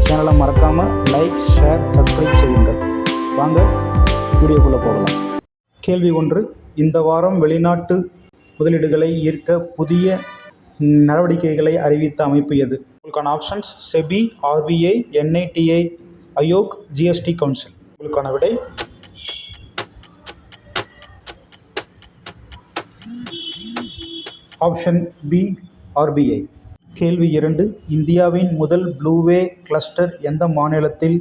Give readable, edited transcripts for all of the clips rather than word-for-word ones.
சேனலை மறக்காமல் like, share, subscribe செய்யுங்கள். வாங்க வீடியோக்குள்ளே போகலாம். கேள்வி 1. இந்த வாரம் வெளிநாட்டு முதலீடுகளை ஈர்க்க புதிய நடவடிக்கைகளை அறிவித்த அமைப்பு எது? உங்களுக்கான options SEBI, RBI, NITI, Aayog, GST council. உங்களுக்கான விடை ஆப்ஷன் பி, ஆர்பிஐ. கேள்வி 2. இந்தியாவின் முதல் ப்ளூவே கிளஸ்டர் எந்த மாநிலத்தில்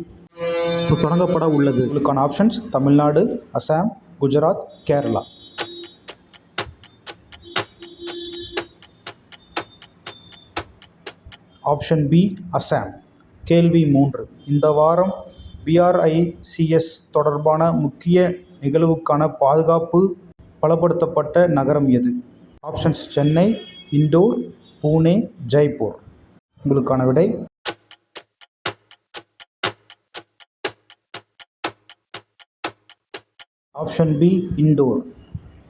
தொடங்கப்பட உள்ளது? உங்களுக்கான options Tamil Nadu, Assam, Gujarat, Kerala. Option B, Assam. கேள்வி 3. இந்த வாரம் பிஆர்ஐசிஎஸ் தொடர்பான முக்கிய நிகழ்வுக்கான பாதுகாப்பு பலப்படுத்தப்பட்ட நகரம் எது? ஆப்ஷன்ஸ் சென்னை, இண்டோர், புனே, ஜெய்ப்பூர். உங்களுக்கான விடை ஆப்ஷன் பி, இண்டோர்.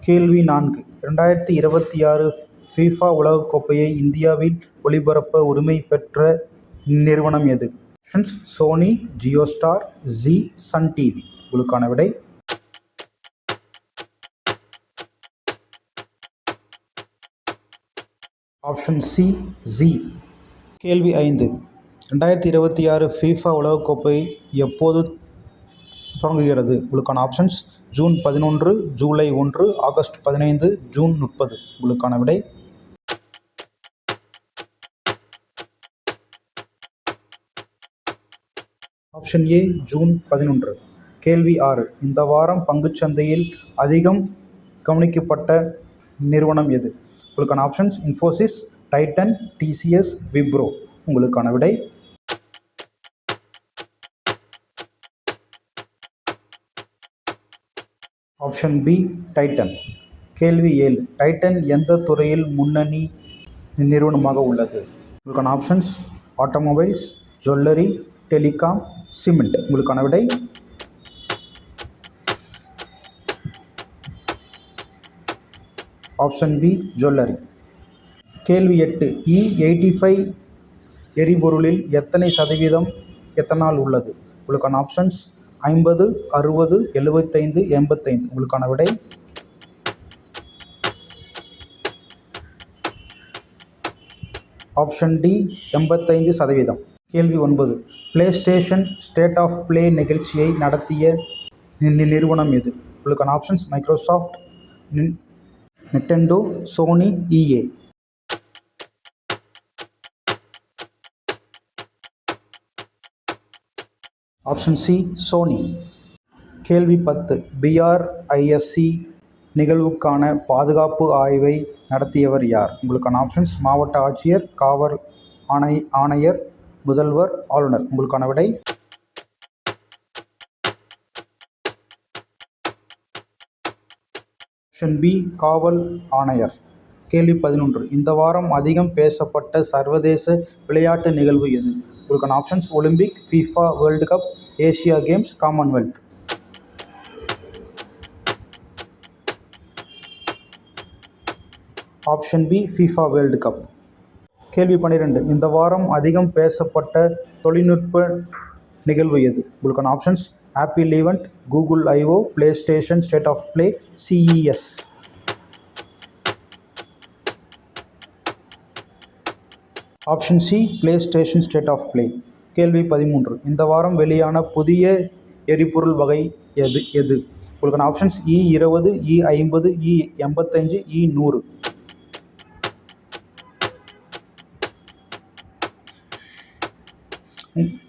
கேள்வி 4. 2026 ஃபீஃபா உலகக்கோப்பையை இந்தியாவில் ஒளிபரப்ப உரிமை பெற்ற நிறுவனம் எது? Options Sony, Jio Star, Zee, Sun TV. உங்களுக்கான விடை ஆப்ஷன் சி, ஜி. கேள்வி 5. 2026 ஃபீஃபா உலகக்கோப்பை எப்போது தொடங்குகிறது? உங்களுக்கான options June 11, July 1, August 15, June 30. உங்களுக்கான விடை ஆப்ஷன் ஏ, ஜூன் 11. கேள்வி 6. இந்த வாரம் பங்குச்சந்தையில் அதிகம் கவனிக்கப்பட்ட நிறுவனம் எது? உங்களுக்கான options Infosys, Titan, TCS, Wipro. உங்களுக்கான விடை ஆப்ஷன் பி, டைட்டன். கேள்வி 7. டைட்டன் எந்த துறையில் முன்னணி நிறுவனமாக உள்ளது? உங்களுக்கான options automobiles, jewellery, telecom, cement. உங்களுக்கான விடை ஆப்ஷன் பி, ஜுவல்லரி. கேள்வி 8. E85 எரிபொருளில் எத்தனை சதவீதம் எத்தனால் உள்ளது? உங்களுக்கான ஆப்ஷன்ஸ் 50, 60, 75, 85. உங்களுக்கான விடை ஆப்ஷன் டி, 85%. கேள்வி 9. PlayStation state of play நிகழ்ச்சியை நடத்திய நிறுவனம் எது? உங்களுக்கான options Microsoft, Nintendo, Sony, EA. Option C, Sony. கேள்வி 10. பிஆர்ஐஎஸ்சி நிகழ்வுக்கான பாதுகாப்பு ஆய்வை நடத்தியவர் யார்? உங்களுக்கான ஆப்ஷன்ஸ் மாவட்ட ஆட்சியர், காவல் ஆணையர், முதல்வர், ஆளுநர். உங்களுக்கான விடை ஆப்ஷன் பி, காவல் ஆணையர். கேள்வி 11. இந்த வாரம் அதிகம் பேசப்பட்ட சர்வதேச விளையாட்டு நிகழ்வு எது? உங்களுக்கான options Olympic, FIFA World Cup, Asia Games, Commonwealth. Option B, FIFA World Cup. கேள்வி 12. இந்த வாரம் அதிகம் பேசப்பட்ட தொழில்நுட்ப நிகழ்வு எது? உங்களுக்கான options Apple event, Google IO, PlayStation state of Play, CES. Option C, PlayStation state of Play. கேள்வி 13. இந்த வாரம் வெளியான புதிய எரிபொருள் வகை எது? உங்களுக்கான options E20, E50, E85, E100.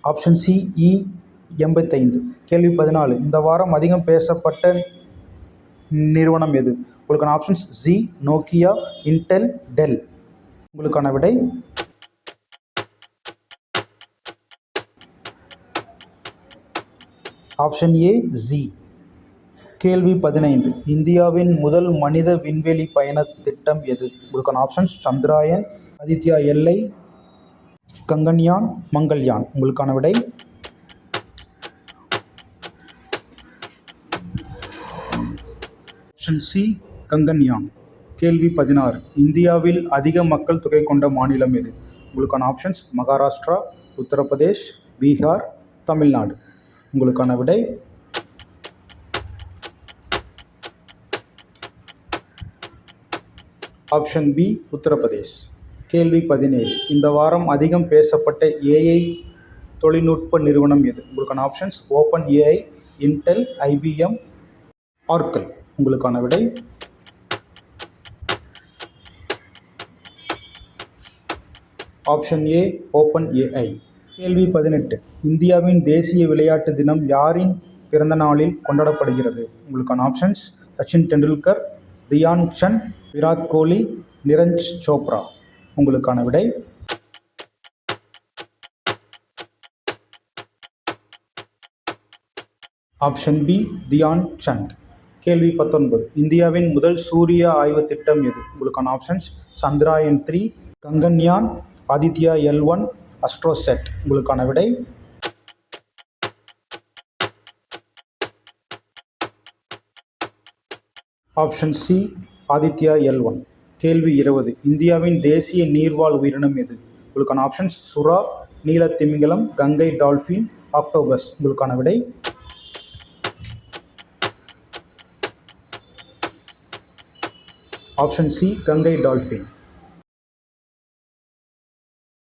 Option C, E85. கேள்வி 14. இந்த வாரம் அதிகம் பேசப்பட்ட நிறுவனம் எது? உங்களுக்கான ஆப்ஷன்ஸ் ஜி, நோக்கியா, இன்டெல், டெல். உங்களுக்கான விடை ஆப்ஷன் ஏ, ஜி. கேள்வி 15. இந்தியாவின் முதல் மனித விண்வெளி பயண திட்டம் எது? உங்களுக்கான ஆப்ஷன்ஸ் சந்திராயன், ஆதித்யா எல்ஐ, கங்கன்யான், மங்கள்யான். உங்களுக்கான விடை ஆப்ஷன் சி, கங்கன்யான். கேள்வி 16. இந்தியாவில் அதிக மக்கள் தொகை கொண்ட மாநிலம் எது? உங்களுக்கான ஆப்ஷன்ஸ் மகாராஷ்டிரா, உத்தரப்பிரதேஷ், பீகார், தமிழ்நாடு. உங்களுக்கான விடை ஆப்ஷன் பி, உத்தரப்பிரதேஷ். கேள்வி 17. இந்த வாரம் அதிகம் பேசப்பட்ட ஏஐ தொழில்நுட்ப நிறுவனம் எது? உங்களுக்கான options open AI, Intel, IBM, Oracle. உங்களுக்கான விடை ஆப்ஷன் ஏ, ஓப்பன் ஏஐ. கேள்வி 18. இந்தியாவின் தேசிய விளையாட்டு தினம் யாரின் பிறந்த நாளில் கொண்டாடப்படுகிறது? உங்களுக்கான ஆப்ஷன்ஸ் சச்சின் டெண்டுல்கர், தியான் சந்த், விராட் கோலி, நிரஞ்ச் சோப்ரா. உங்களுக்கான விடை ஆப்ஷன் பி, தியான் சந்த். கேள்வி 19. இந்தியாவின் முதல் சூரிய ஆய்வு திட்டம் எது? உங்களுக்கான ஆப்ஷன்ஸ் சந்திராயன் 3, கங்கன்யான், ஆதித்யா L1, அஸ்ட்ரோசெட். உங்களுக்கான விடை ஆப்ஷன் சி, ஆதித்யா L1. கேள்வி 20. இந்தியாவின் தேசிய நீர்வாழ் உயிரினம் எது? உங்களுக்கான ஆப்ஷன்ஸ் சுறா, நீல திமிங்கலம், கங்கை டால்ஃபின், ஆக்டோபஸ். உங்களுக்கான விடை ஆப்ஷன் சி, கங்கை டால்ஃபின்.